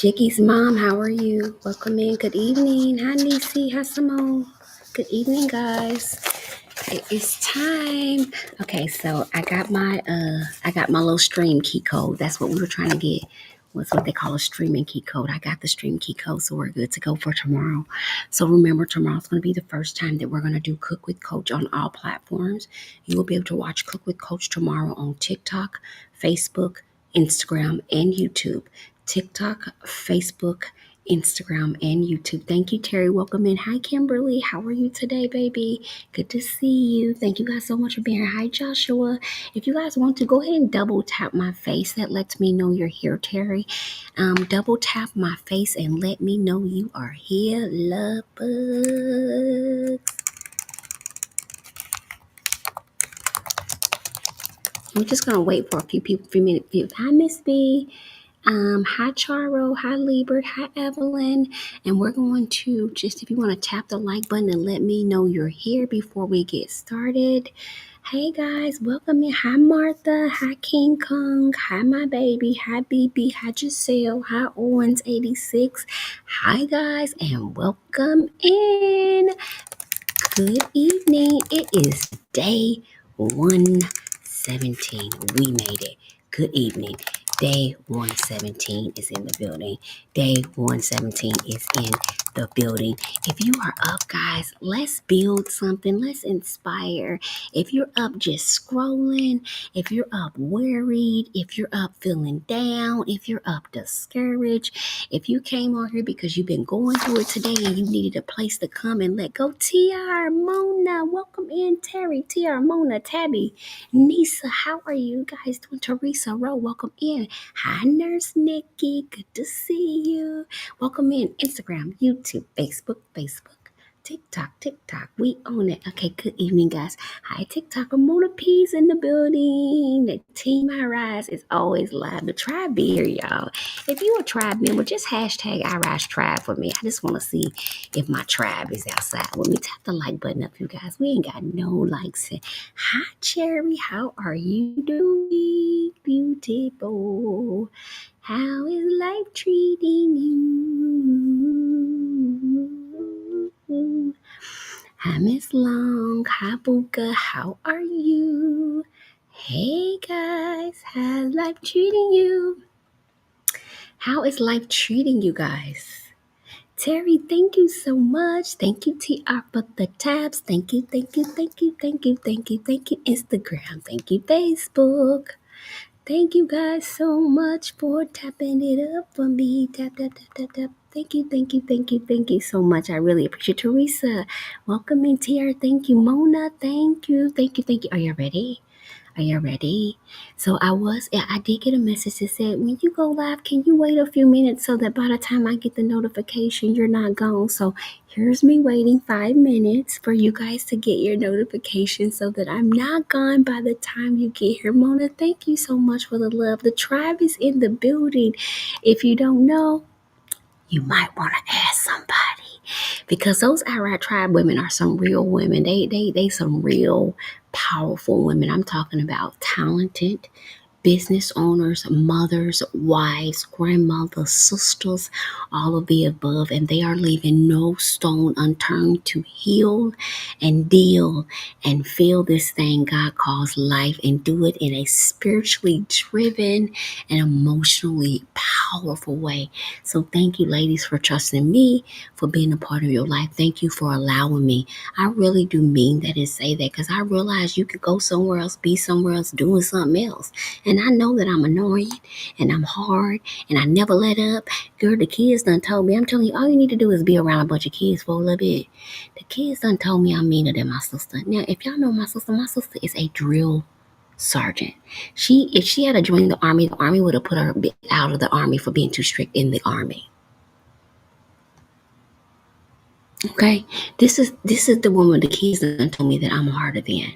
Jiggy's mom, how are you? Welcome in. Good evening. Hi, Nisi. Hi, Simone. Good evening, guys. It is time. Okay, so I got my little stream key code. That's what we were trying to get. What's what they call a streaming key code. I got the stream key code, so we're good to go for tomorrow. So remember, tomorrow's going to be the first time that we're going to do Cook with Coach on all platforms. You will be able to watch Cook with Coach tomorrow on TikTok, Facebook, Instagram, and YouTube. TikTok, Facebook, Instagram, and YouTube. Thank you, Terry. Welcome in. Hi, Kimberly. How are you today, baby? Good to see you. Thank you guys so much for being here. Hi, Joshua. If you guys want to, go ahead and double tap my face. That lets me know you're here, Terry. Double tap my face and let me know you are here. Love bug. I'm just gonna wait for a few minutes. Hi, Miss B. Hi Charo, hi Liebert, hi Evelyn. And we're going to just, if you want to tap the like button and let me know you're here before we get started. Hey guys, welcome in. Hi Martha, hi King Kong, hi my baby, hi BB, hi Giselle, hi Owens86. Hi guys, and welcome in. Good evening. It is day 117. We made it. Good evening. Day 117 is in the building. Day 117 is in the building. If you are up, guys, let's build something. Let's inspire. If you're up just scrolling, if you're up worried, if you're up feeling down, if you're up discouraged, if you came on here because you've been going through it today and you needed a place to come and let go, TR, Mona, welcome in, Terry, TR, Mona, Tabby, Nisa, how are you guys doing? Teresa Rowe, welcome in. Hi, Nurse Nikki, good to see you. Welcome in, Instagram, YouTube, Facebook. TikTok, we own it. Okay, good evening, guys. Hi, TikTok, Mona P's in the building. The team I.R.I.S.E is always live. The tribe be here, y'all. If you a tribe member, just hashtag I.R.I.S.E tribe for me. I just want to see if my tribe is outside with me. Tap the like button up, you guys. We ain't got no likes. Hi, Cherry. How are you doing, beautiful? How is life treating you? Hi, Miss Long. Hi, Buka. How are you? Hey, guys. How's life treating you? How is life treating you guys? Terry, thank you so much. Thank you, TR, for the tabs. Thank you, Instagram. Thank you, Facebook. Thank you guys so much for tapping it up for me. Tap. Thank you so much. I really appreciate Teresa. Welcome in, TR. Thank you, Mona. Thank you. Are you ready? Are you ready? So I did get a message that said, when you go live, can you wait a few minutes so that by the time I get the notification, you're not gone? So here's me waiting 5 minutes for you guys to get your notification so that I'm not gone by the time you get here. Mona, thank you so much for the love. The tribe is in the building. If you don't know, you might want to ask somebody. Because those I.R.I.S.E tribe women are some real women. They some real powerful women. I'm talking about talented business owners, mothers, wives, grandmothers, sisters, all of the above, and they are leaving no stone unturned to heal and deal and feel this thing God calls life and do it in a spiritually driven and emotionally powerful way. So thank you, ladies, for trusting me, for being a part of your life. Thank you for allowing me. I really do mean that and say that because I realize you could go somewhere else, be somewhere else, doing something else. And I know that I'm annoying and I'm hard and I never let up. Girl, the kids done told me, I'm telling you, all you need to do is be around a bunch of kids for a little bit. The kids done told me I'm meaner than my sister. Now, if y'all know my sister is a drill sergeant. If she had to join the army would have put her out of the army for being too strict in the army. Okay, this is the woman the kids done told me that I'm harder than.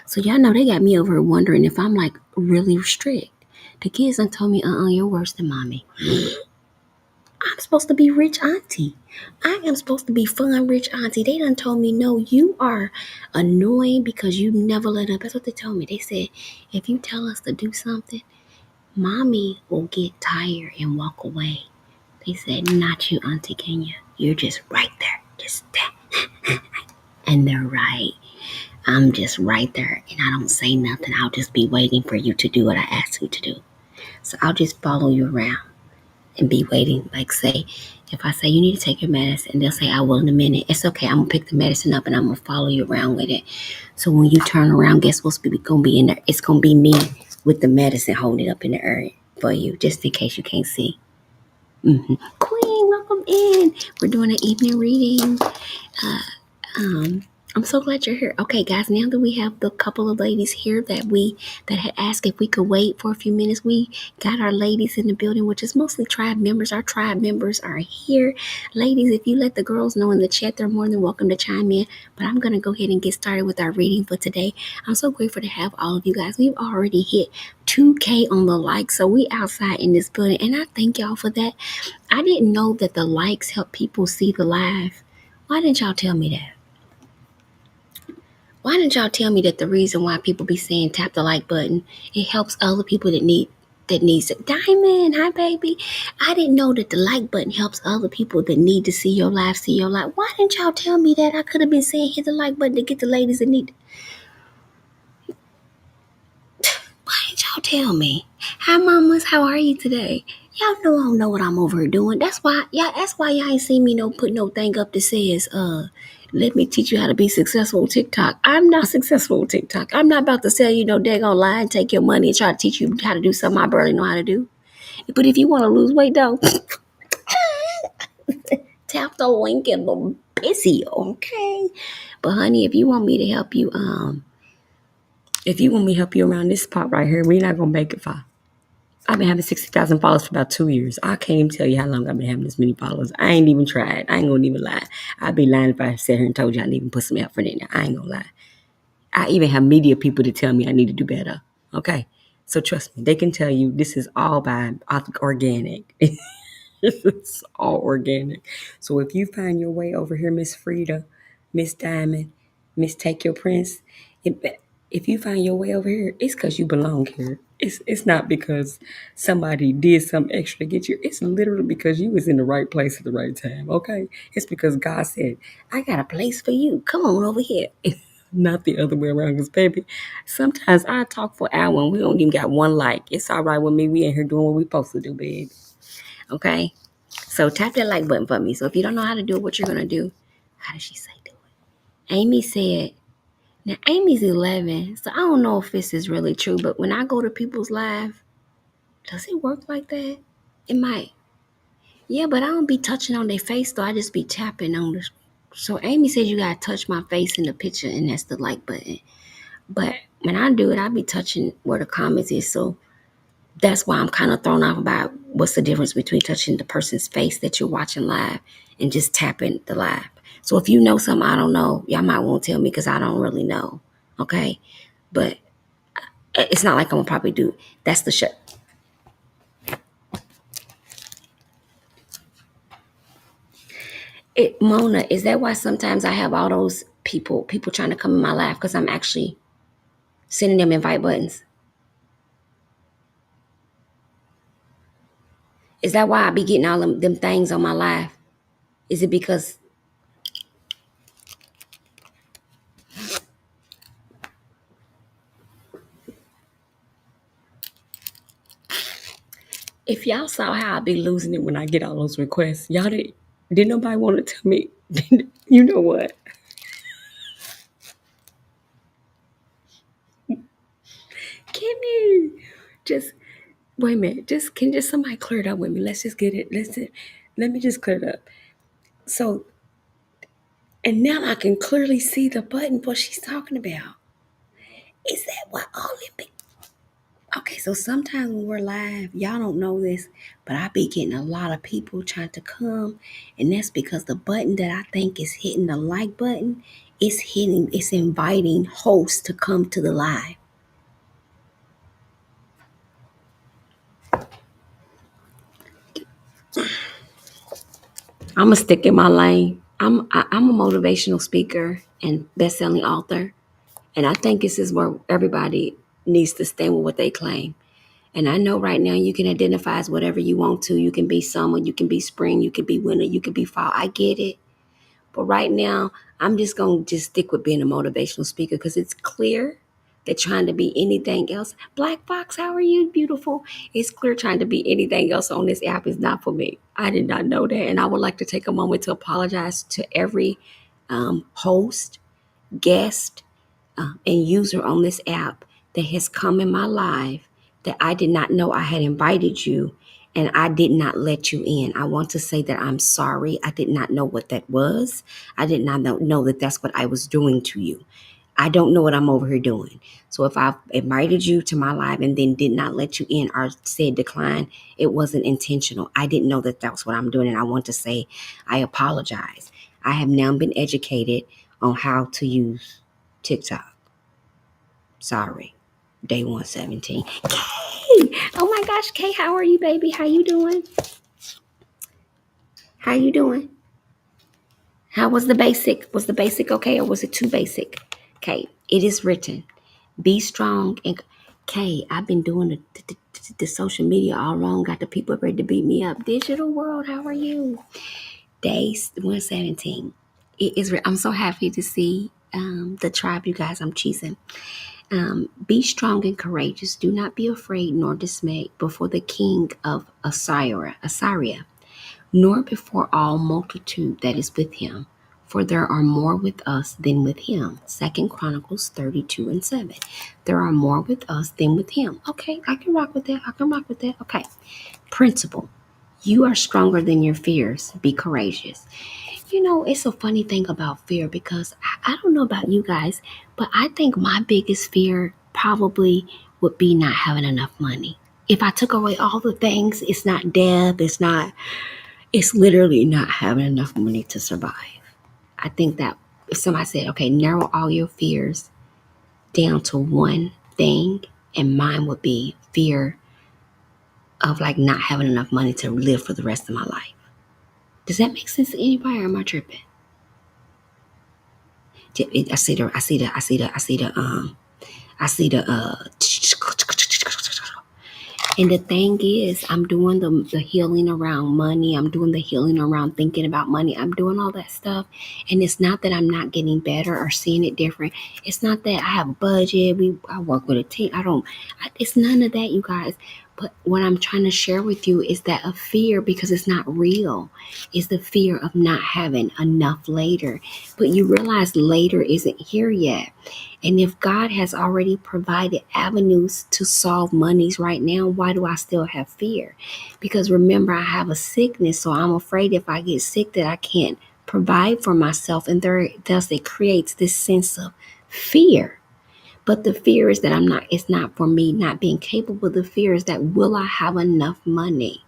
So y'all know they got me over here wondering if I'm like really strict. The kids done told me, you're worse than mommy. I'm supposed to be rich auntie. I am supposed to be fun rich auntie. They done told me, no, you are annoying because you never let up. That's what they told me. They said, if you tell us to do something, mommy will get tired and walk away. He said, not you, Auntie Kenya. You're just right there. Just that. And they're right. I'm just right there and I don't say nothing. I'll just be waiting for you to do what I ask you to do. So I'll just follow you around and be waiting. Like, say, if I say you need to take your medicine, and they'll say I will in a minute. It's okay. I'm gonna pick the medicine up and I'm gonna follow you around with it. So when you turn around, guess what's gonna be in there? It's gonna be me with the medicine holding it up in the air for you, just in case you can't see. Queen, welcome in. We're doing an evening reading. Uh, um, I'm so glad you're here. Okay, guys, now that we have the couple of ladies here that had asked if we could wait for a few minutes, we got our ladies in the building, which is mostly tribe members. Our tribe members are here. Ladies, if you let the girls know in the chat, they're more than welcome to chime in. But I'm gonna go ahead and get started with our reading for today. I'm so grateful to have all of you guys. We've already hit 2K on the likes, so we outside in this building, and I thank y'all for that. I didn't know that the likes help people see the live. Why didn't y'all tell me that? Why didn't y'all tell me that the reason why people be saying tap the like button, it helps other people that needs it. Diamond, hi baby. I didn't know that the like button helps other people that need to see your live, see your live. Why didn't y'all tell me that? I could have been saying hit the like button to get the ladies that need. Why didn't y'all tell me? Hi mamas, how are you today? Y'all know I don't know what I'm over here doing. That's why y'all ain't seen me put no thing up that says, let me teach you how to be successful on TikTok. I'm not successful on TikTok. I'm not about to sell you no daggone lie and take your money and try to teach you how to do something I barely know how to do. But if you want to lose weight though, tap the link in the video, okay? But honey, if you want me to help you around this part right here, we're not gonna make it far. I've been having 60,000 followers for about 2 years. I can't even tell you how long I've been having this many followers. I ain't even tried. I ain't gonna even lie. I'd be lying if I sat here and told you I didn't even put some effort in there. I ain't gonna lie. I even have media people to tell me I need to do better. Okay? So trust me, they can tell you this is all by organic. It's all organic. So if you find your way over here, Miss Frida, Miss Diamond, Miss Take Your Prince, if, if you find your way over here, it's because you belong here. It's not because somebody did something extra to get you. It's literally because you was in the right place at the right time. Okay? It's because God said, I got a place for you. Come on over here. Not the other way around. Because baby, sometimes I talk for an hour and we don't even got one like. It's all right with me. We in here doing what we supposed to do, baby. Okay? So tap that like button for me. So if you don't know how to do it, what you're going to do, how does she say do it? Amy said, now Amy's 11, so I don't know if this is really true, but when I go to people's live, does it work like that? It might. Yeah, but I don't be touching on their face, though. I just be tapping on the. So Amy said you got to touch my face in the picture, and that's the like button. But when I do it, I be touching where the comments is. So that's why I'm kind of thrown off about what's the difference between touching the person's face that you're watching live and just tapping the live. So if you know something I don't know, y'all might want to tell me because I don't really know. Okay. But it's not like I'm going to probably do. That's the shit. Mona, is that why sometimes I have all those people trying to come in my live because I'm actually sending them invite buttons? Is that why I be getting all them things on my live? Is it because if y'all saw how I be losing it when I get all those requests, y'all did nobody want to tell me, you know what? Can you just wait a minute? Can just somebody clear it up with me? Let's just get it. Let me just clear it up. So, and now I can clearly see the button what she's talking about. Is that what all it be? Okay, so sometimes when we're live, y'all don't know this, but I be getting a lot of people trying to come, and that's because the button that I think is hitting the like button, it's inviting hosts to come to the live. I'm gonna stick in my lane. I'm a motivational speaker and best-selling author, and I think this is where everybody needs to stand with what they claim. And I know right now you can identify as whatever you want to. You can be summer, you can be spring, you can be winter, you can be fall. I get it. But right now, I'm just going to just stick with being a motivational speaker because it's clear that trying to be anything else. Black Fox, how are you, beautiful? It's clear trying to be anything else on this app is not for me. I did not know that. And I would like to take a moment to apologize to every host, guest, and user on this app that has come in my life that I did not know I had invited you and I did not let you in. I want to say that I'm sorry. I did not know what that was. I did not know that that's what I was doing to you. I don't know what I'm over here doing. So if I invited you to my live and then did not let you in or said decline, it wasn't intentional. I didn't know that that's what I'm doing. And I want to say I apologize. I have now been educated on how to use TikTok. Sorry. Day 117. Kay! Oh my gosh, Kay, how are you, baby? How you doing? How you doing? How was the basic? Was the basic okay or was it too basic? Okay, it is written. Be strong and Kay, I've been doing the social media all wrong. Got the people ready to beat me up. Digital world, how are you? Day 117. It is. I'm so happy to see the tribe, you guys. I'm cheesing. Be strong and courageous. Do not be afraid nor dismayed before the king of Assyria, nor before all multitude that is with him. For there are more with us than with him. 2 Chronicles 32:7. There are more with us than with him. Okay, I can rock with that. I can rock with that. Okay. Principle. You are stronger than your fears. Be courageous. You know, it's a funny thing about fear because I don't know about you guys, but I think my biggest fear probably would be not having enough money. If I took away all the things, it's not death, it's literally not having enough money to survive. I think that if somebody said, okay, narrow all your fears down to one thing, and mine would be fear of like not having enough money to live for the rest of my life. Does that make sense to anybody or am I tripping? I see the and the thing is, I'm doing the healing around money. I'm doing the healing around thinking about money. I'm doing all that stuff. And it's not that I'm not getting better or seeing it different. It's not that I have a budget. I work with a team. It's none of that, you guys. But what I'm trying to share with you is that a fear, because it's not real, is the fear of not having enough later. But you realize later isn't here yet. And if God has already provided avenues to solve monies right now, why do I still have fear? Because remember, I have a sickness, so I'm afraid if I get sick that I can't provide for myself, and thus it creates this sense of fear. But the fear is that it's not for me not being capable. The fear is that will I have enough money?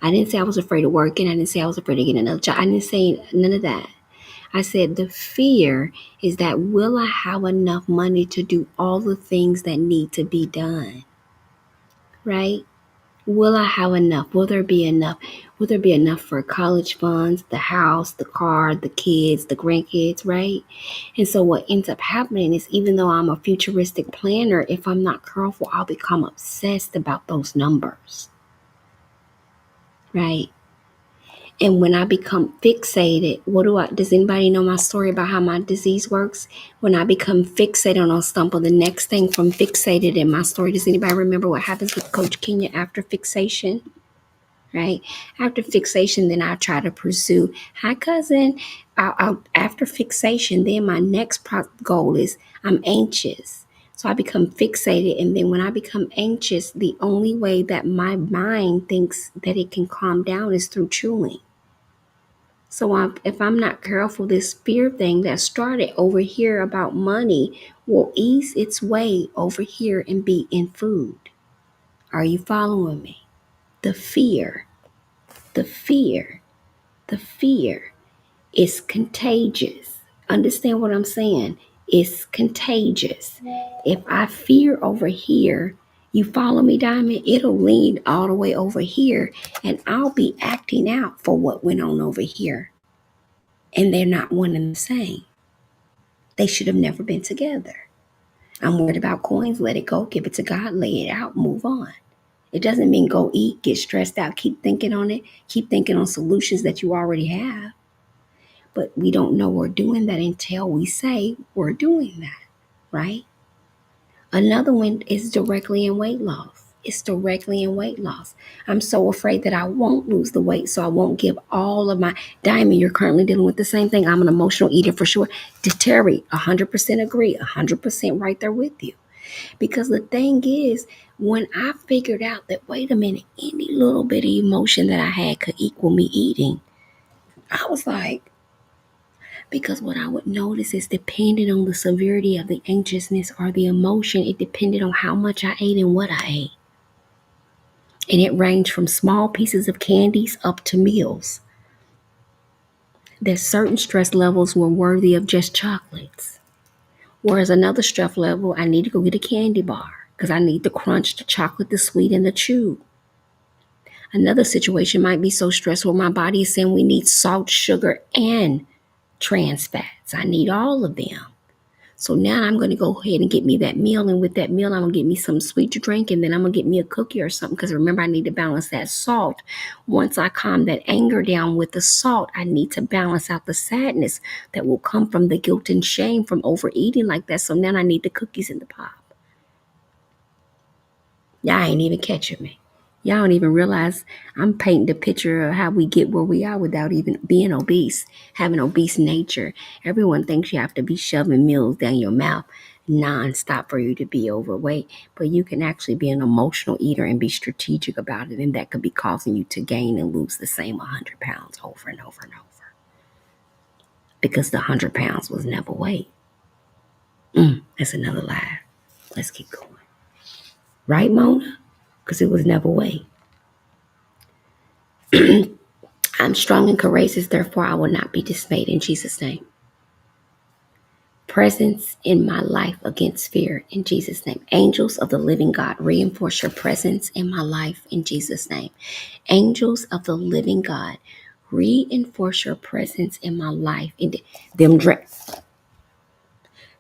I didn't say I was afraid of working. I didn't say I was afraid of getting another job. I didn't say none of that. I said the fear is that will I have enough money to do all the things that need to be done? Right? Will I have enough? Will there be enough? Will there be enough for college funds, the house, the car, the kids, the grandkids, right? And so what ends up happening is even though I'm a futuristic planner, if I'm not careful, I'll become obsessed about those numbers, right? And when I become fixated, does anybody know my story about how my disease works? When I become fixated on a stumble, the next thing from fixated in my story, does anybody remember what happens with Coach Kenya after fixation? Right? After fixation, then I try to pursue, hi cousin. After fixation, then my next goal is I'm anxious. So I become fixated. And then when I become anxious, the only way that my mind thinks that it can calm down is through chewing. So if I'm not careful, this fear thing that started over here about money will ease its way over here and be in food. Are you following me? The fear, the fear, the fear is contagious. Understand what I'm saying? It's contagious. If I fear over here, you follow me, Diamond? It'll lean all the way over here, and I'll be acting out for what went on over here. And they're not one and the same. They should have never been together. I'm worried about coins. Let it go. Give it to God. Lay it out. Move on. It doesn't mean go eat, get stressed out, keep thinking on it, keep thinking on solutions that you already have. But we don't know we're doing that until we say we're doing that, right? Another one is directly in weight loss. It's directly in weight loss. I'm so afraid that I won't lose the weight, so I won't give all of my Diamond. You're currently dealing with the same thing. I'm an emotional eater for sure. Terry, 100% agree, 100% right there with you. Because the thing is, when I figured out that, wait a minute, any little bit of emotion that I had could equal me eating, I was like, because what I would notice is depending on the severity of the anxiousness or the emotion, it depended on how much I ate and what I ate. And it ranged from small pieces of candies up to meals. That certain stress levels were worthy of just chocolates. Whereas another stress level, I need to go get a candy bar because I need the crunch, the chocolate, the sweet, and the chew. Another situation might be so stressful, my body is saying we need salt, sugar, and trans fats. I need all of them. So now I'm going to go ahead and get me that meal. And with that meal, I'm going to get me some sweet to drink. And then I'm going to get me a cookie or something. Because remember, I need to balance that salt. Once I calm that anger down with the salt, I need to balance out the sadness that will come from the guilt and shame from overeating like that. So now I need the cookies in the pop. Y'all ain't even catching me. Y'all don't even realize I'm painting the picture of how we get where we are without even being obese, having obese nature. Everyone thinks you have to be shoving meals down your mouth nonstop for you to be overweight, but you can actually be an emotional eater and be strategic about it, and that could be causing you to gain and lose the same 100 pounds over and over and over because the 100 pounds was never weight. That's another lie. Let's keep going. Right, Mona? Because it was never weight. I'm strong and courageous, therefore I will not be dismayed in Jesus' name. Presence in my life against fear in Jesus' name. Angels of the living God, reinforce your presence in my life in Jesus' name. Angels of the living God, reinforce your presence in my life. In them dress.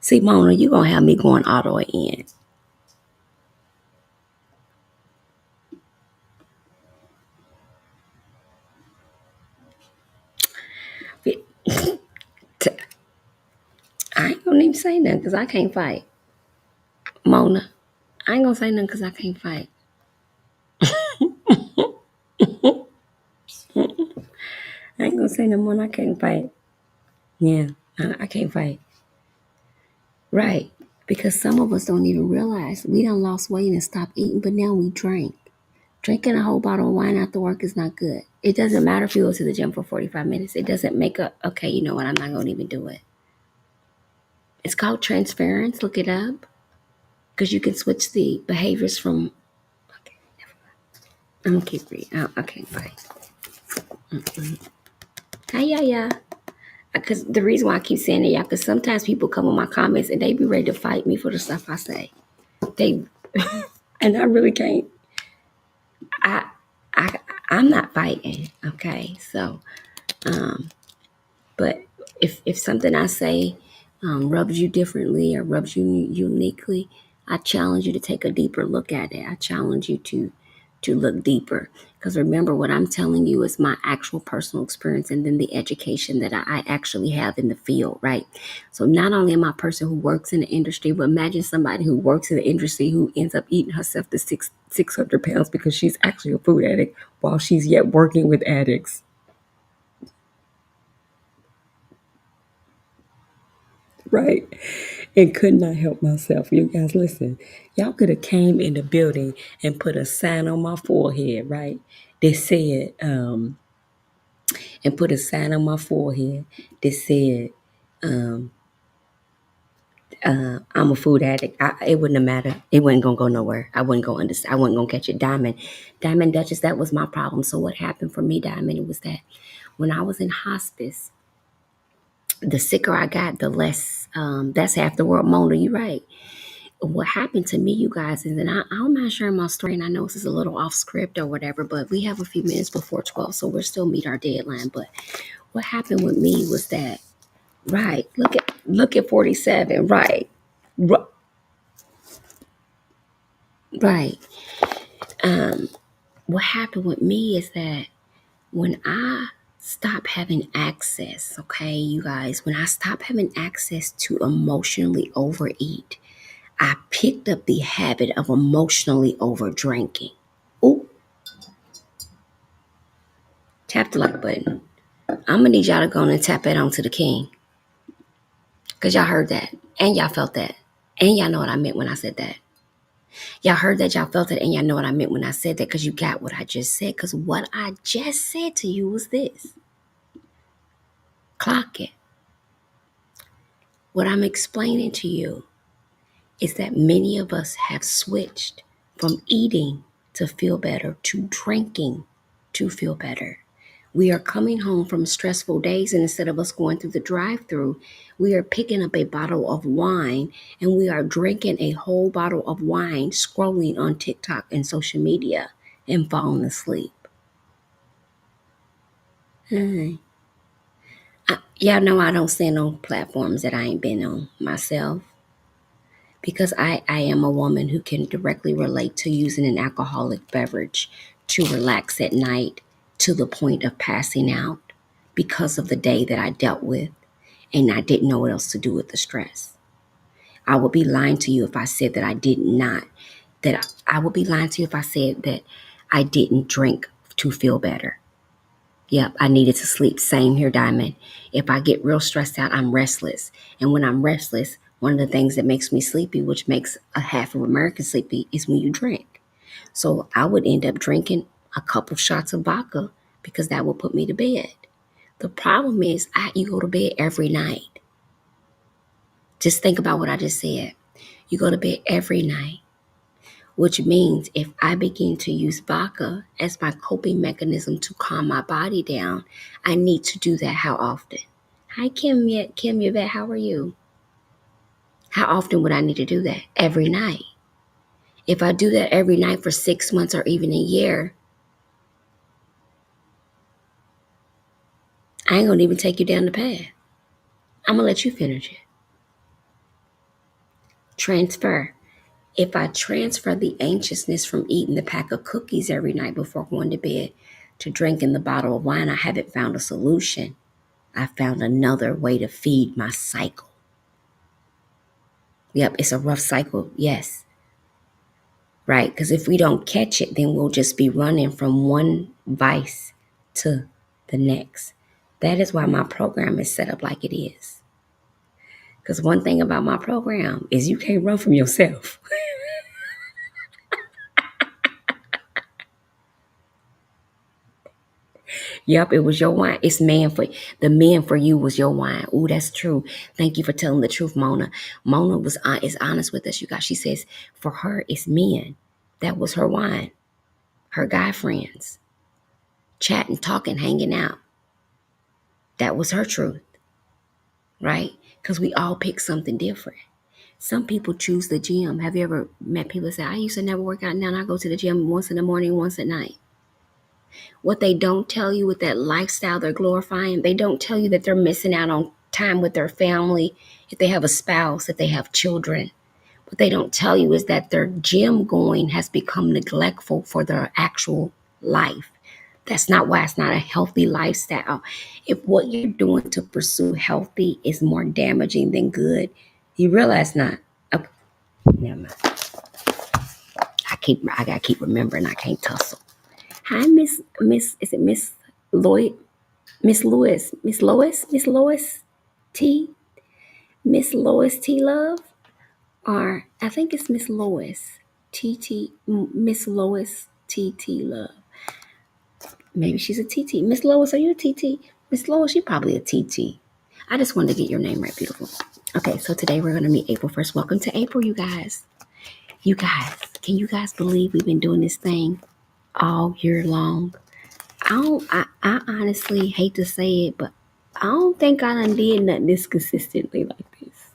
See, Mona, you going to have me going all the way in. I ain't going to even say nothing because I can't fight. Mona, I ain't going to say nothing because I can't fight. I ain't going to say no more. I can't fight. Yeah, I can't fight. Right. Because some of us don't even realize we done lost weight and stopped eating, but now we drink. Drinking a whole bottle of wine after work is not good. It doesn't matter if you go to the gym for 45 minutes. It doesn't make okay, you know what, I'm not going to even do it. It's called transference. Look it up. Because you can switch the behaviors from, okay, I'm going to keep reading. I can't fight. Hi, yeah. Because the reason why I keep saying it, y'all, because sometimes people come in my comments and they be ready to fight me for the stuff I say. They, and I really can't. I, I, I'm not fighting. Okay, so, but if something I say rubs you differently or rubs you uniquely, I challenge you to take a deeper look at it. I challenge you to look deeper. Because remember, what I'm telling you is my actual personal experience and then the education that I actually have in the field, right? So not only am I a person who works in the industry, but imagine somebody who works in the industry who ends up eating herself to 600 pounds because she's actually a food addict while she's yet working with addicts. Right. And could not help myself. You guys listen. Y'all could have came in the building and put a sign on my forehead, right? They said, and put a sign on my forehead that said, I'm a food addict. It wouldn't have mattered. It wasn't gonna go nowhere. I wasn't gonna understand. I wasn't gonna catch it. Diamond Duchess, that was my problem. So what happened for me, Diamond, it was that when I was in hospice, the sicker I got, the less that's half the world. Mona, you right. What happened to me, you guys, is, and I'm not sharing my story, and I know this is a little off script or whatever, but we have a few minutes before 12, so we're still meet our deadline. But what happened with me was that, right, look at 47, right. Right. What happened with me is that when I stopped having access, okay, you guys, when I stopped having access to emotionally overeat, I picked up the habit of emotionally over drinking. Ooh, tap the like button. I'm gonna need y'all to go and tap it onto the king. Cause y'all heard that. And y'all felt that. And y'all know what I meant when I said that. Y'all heard that, y'all felt it, and y'all know what I meant when I said that because you got what I just said. Because what I just said to you was this. Clock it. What I'm explaining to you is that many of us have switched from eating to feel better to drinking to feel better. We are coming home from stressful days, and instead of us going through the drive-through, we are picking up a bottle of wine and we are drinking a whole bottle of wine, scrolling on TikTok and social media and falling asleep. Y'all know I don't stand on platforms that I ain't been on myself because I am a woman who can directly relate to using an alcoholic beverage to relax at night to the point of passing out because of the day that I dealt with and I didn't know what else to do with the stress. I would be lying to you if I said that I did not, that I would be lying to you if I said that I didn't drink to feel better. Yep, I needed to sleep. Same here, Diamond. If I get real stressed out, I'm restless. And when I'm restless, one of the things that makes me sleepy, which makes a half of America sleepy, is when you drink. So I would end up drinking a couple shots of vodka because that would put me to bed. The problem is you go to bed every night. Just think about what I just said. You go to bed every night, which means if I begin to use vodka as my coping mechanism to calm my body down, I need to do that how often? Hi, Kim Yvette, how are you? How often would I need to do that? Every night. If I do that every night for 6 months or even a year, I ain't gonna even take you down the path. I'm gonna let you finish it. Transfer. If I transfer the anxiousness from eating the pack of cookies every night before going to bed to drinking the bottle of wine, I haven't found a solution. I found another way to feed my cycle. Yep, it's a rough cycle, yes, right? Because if we don't catch it, then we'll just be running from one vice to the next. That is why my program is set up like it is. Because one thing about my program is you can't run from yourself. Yep, it was your wine. It's man for the man for you was your wine. Ooh, that's true. Thank you for telling the truth, Mona. Mona is honest with us, you guys. She says for her it's men. That was her wine. Her guy friends, chatting, talking, hanging out. That was her truth, right? Because we all pick something different. Some people choose the gym. Have you ever met people that say, I used to never work out, now I go to the gym once in the morning, once at night? What they don't tell you with that lifestyle they're glorifying, they don't tell you that they're missing out on time with their family, if they have a spouse, if they have children. What they don't tell you is that their gym going has become neglectful for their actual life. That's not why it's not a healthy lifestyle. If what you're doing to pursue healthy is more damaging than good, you realize not. Okay, never mind. I gotta keep remembering I can't tussle. Hi, is it Miss Lloyd? Miss Lois T, Miss Lois T Love, or I think it's Miss Lois Miss Lois T Love. Maybe she's a TT. Miss Lois, are you a TT? Miss Lois, you're probably a TT. I just wanted to get your name right, beautiful. Okay, so today we're going to meet April 1st. Welcome to April, you guys. You guys, can you guys believe we've been doing this thing all year long? I honestly hate to say it, but I don't think I done did nothing this consistently like this.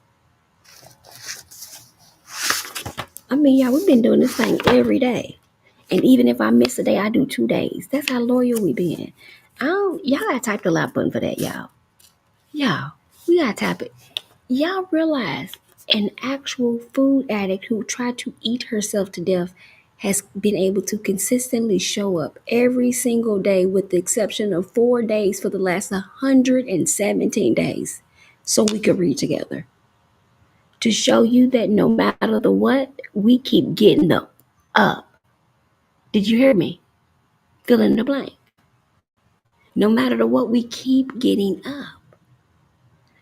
I mean, yeah, we've been doing this thing every day. And even if I miss a day, I do 2 days. That's how loyal we been. Y'all gotta type the like button for that, y'all. Y'all, we gotta tap it. Y'all realize An actual food addict who tried to eat herself to death has been able to consistently show up every single day with the exception of 4 days for the last 117 days so we could read together. To show you that no matter the what, we keep getting up. Did you hear me? Fill in the blank. No matter the what, we keep getting up.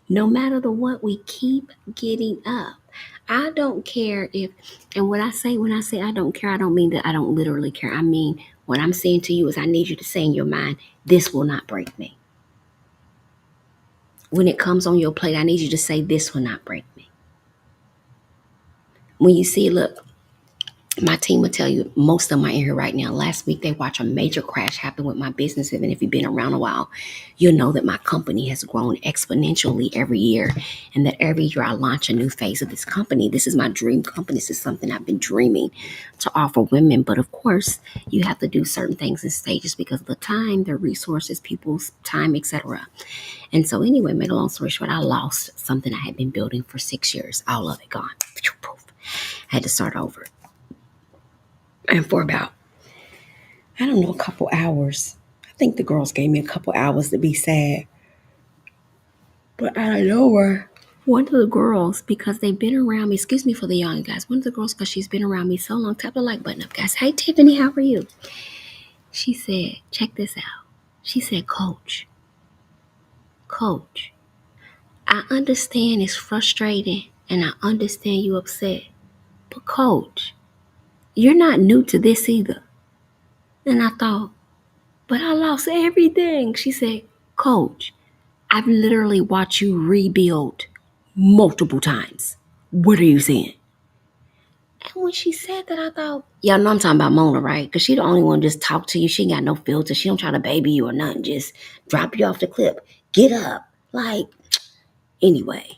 No matter the what, we keep getting up. I don't care if, and what I say when I say I don't care, I don't mean that I don't literally care. I mean, what I'm saying to you is I need you to say in your mind, this will not break me. When it comes on your plate, I need you to say, this will not break me. When you see, look, my team will tell you, most of them are in here right now. Last week, they watched a major crash happen with my business. And if you've been around a while, you'll know that my company has grown exponentially every year. And that every year I launch a new phase of this company. This is my dream company. This is something I've been dreaming to offer women. But of course, you have to do certain things in stages because of the time, the resources, people's time, etc. And so anyway, make a long story short, I lost something I had been building for 6 years. All of it gone. I had to start over. And for about, I don't know, a couple hours. I think the girls gave me a couple hours to be sad. But out of nowhere, one of the girls, because they've been around me, excuse me for the young guys, one of the girls, because she's been around me so long, tap the like button up, guys. Hey, Tiffany, how are you? She said, check this out. She said, Coach, I understand it's frustrating and I understand you upset. But Coach, you're not new to this either. And I thought, but I lost everything. She said, Coach, I've literally watched you rebuild multiple times. What are you saying? And when she said that, I thought, y'all know I'm talking about Mona, right? Because she the only one just talk to you. She ain't got no filter. She don't try to baby you or nothing. Just drop you off the clip. Get up. Like, anyway.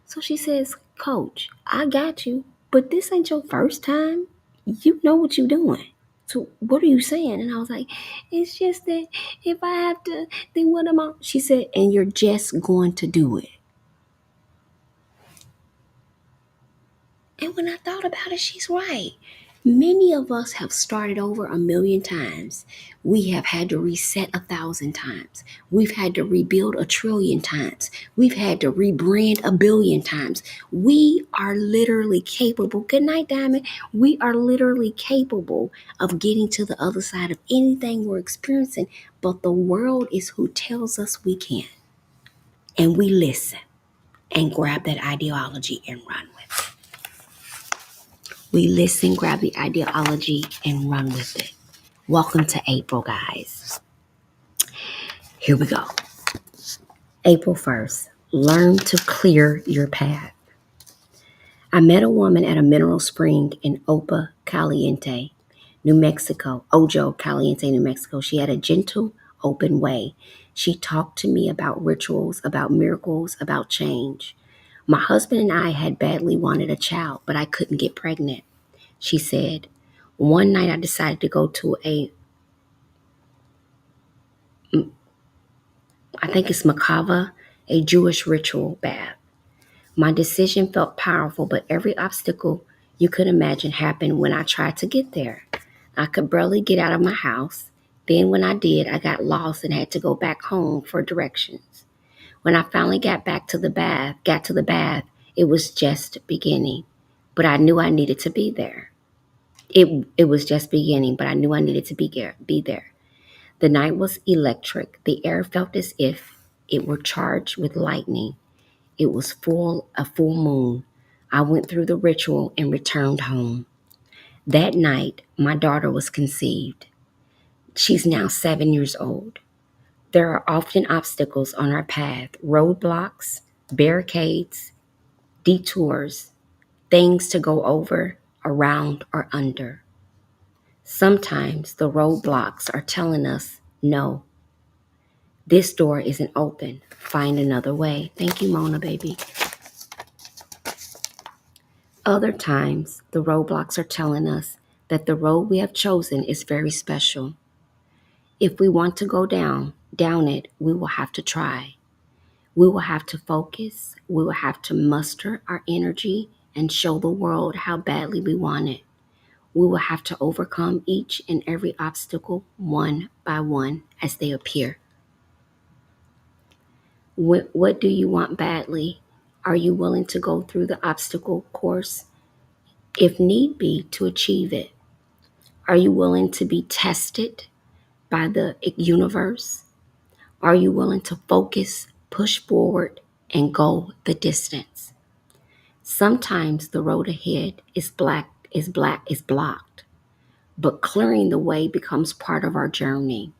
So she says, Coach, I got you, but this ain't your first time. You know what you're doing. So what are you saying? And I was like, it's just that if I have to, then what am I? She said, and you're just going to do it. And when I thought about it, she's right. Many of us have started over 1,000,000 times. We have had to reset 1,000 times. We've had to rebuild 1,000,000,000,000 times. We've had to rebrand 1,000,000,000 times. We are literally capable. Good night, Diamond. We are literally capable of getting to the other side of anything we're experiencing. But the world is who tells us we can't. And we listen and grab that ideology and run with it. We listen, grab the ideology, and run with it. Welcome to April, guys. Here we go. April 1st, learn to clear your path. I met a woman at a mineral spring in Ojo Caliente, New Mexico. She had a gentle, open way. She talked to me about rituals, about miracles, about change. My husband and I had badly wanted a child, but I couldn't get pregnant. She said, one night I decided to go to I think it's Makava, a Jewish ritual bath. My decision felt powerful, but every obstacle you could imagine happened when I tried to get there. I could barely get out of my house. Then when I did, I got lost and had to go back home for directions. When I finally got to the bath, it was just beginning, but I knew I needed to be there. It was just beginning, but I knew I needed to be there. The night was electric. The air felt as if it were charged with lightning. It was a full moon. I went through the ritual and returned home. That night, my daughter was conceived. She's now 7 years old. There are often obstacles on our path, roadblocks, barricades, detours, things to go over, around, or under. Sometimes the roadblocks are telling us, no, this door isn't open. Find another way. Thank you, Mona, baby. Other times, the roadblocks are telling us that the road we have chosen is very special. If we want to go down it, we will have to try. We will have to focus. We will have to muster our energy and show the world how badly we want it. We will have to overcome each and every obstacle one by one as they appear. What do you want badly? Are you willing to go through the obstacle course, if need be, to achieve it? Are you willing to be tested by the universe? Are you willing to focus, push forward, and go the distance? Sometimes the road ahead is blocked, but clearing the way becomes part of our journey.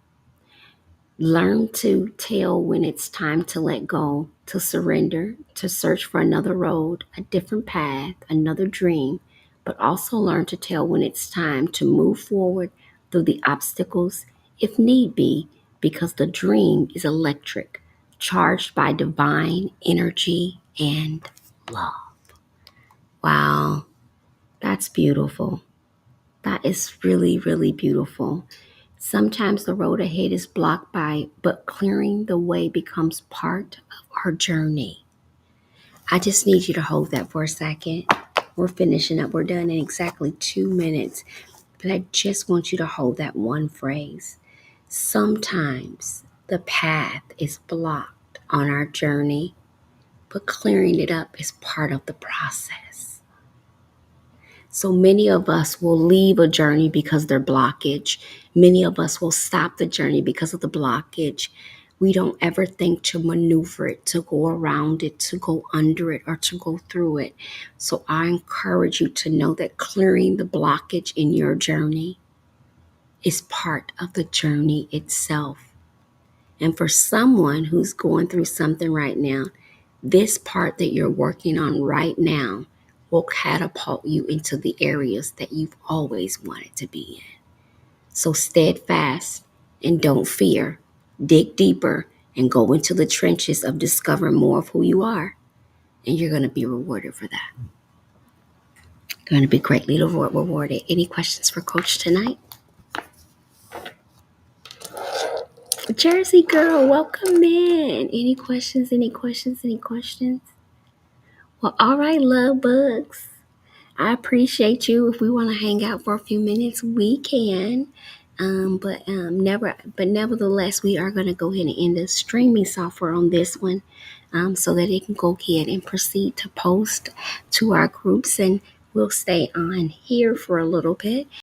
Learn to tell when it's time to let go, to surrender, to search for another road, a different path, another dream, but also learn to tell when it's time to move forward through the obstacles, if need be, because the dream is electric, charged by divine energy and love. Wow, that's beautiful. That is really, really beautiful. Sometimes the road ahead is blocked but clearing the way becomes part of our journey. I just need you to hold that for a second. We're finishing up. We're done in exactly 2 minutes. But I just want you to hold that one phrase. Sometimes the path is blocked on our journey, but clearing it up is part of the process. So many of us will leave a journey because of their blockage. Many of us will stop the journey because of the blockage. We don't ever think to maneuver it, to go around it, to go under it, or to go through it. So I encourage you to know that clearing the blockage in your journey is part of the journey itself. And for someone who's going through something right now, this part that you're working on right now will catapult you into the areas that you've always wanted to be in. So steadfast and don't fear. Dig deeper and go into the trenches of discovering more of who you are. And you're going to be rewarded for that. Going to be greatly rewarded. Any questions for Coach tonight? Jersey girl, welcome in. Any questions? Any questions? Any questions? Well, all right, love bugs. I appreciate you. If we want to hang out for a few minutes, we can. Nevertheless, we are going to go ahead and end the streaming software on this one, so that it can go ahead and proceed to post to our groups, and we'll stay on here for a little bit.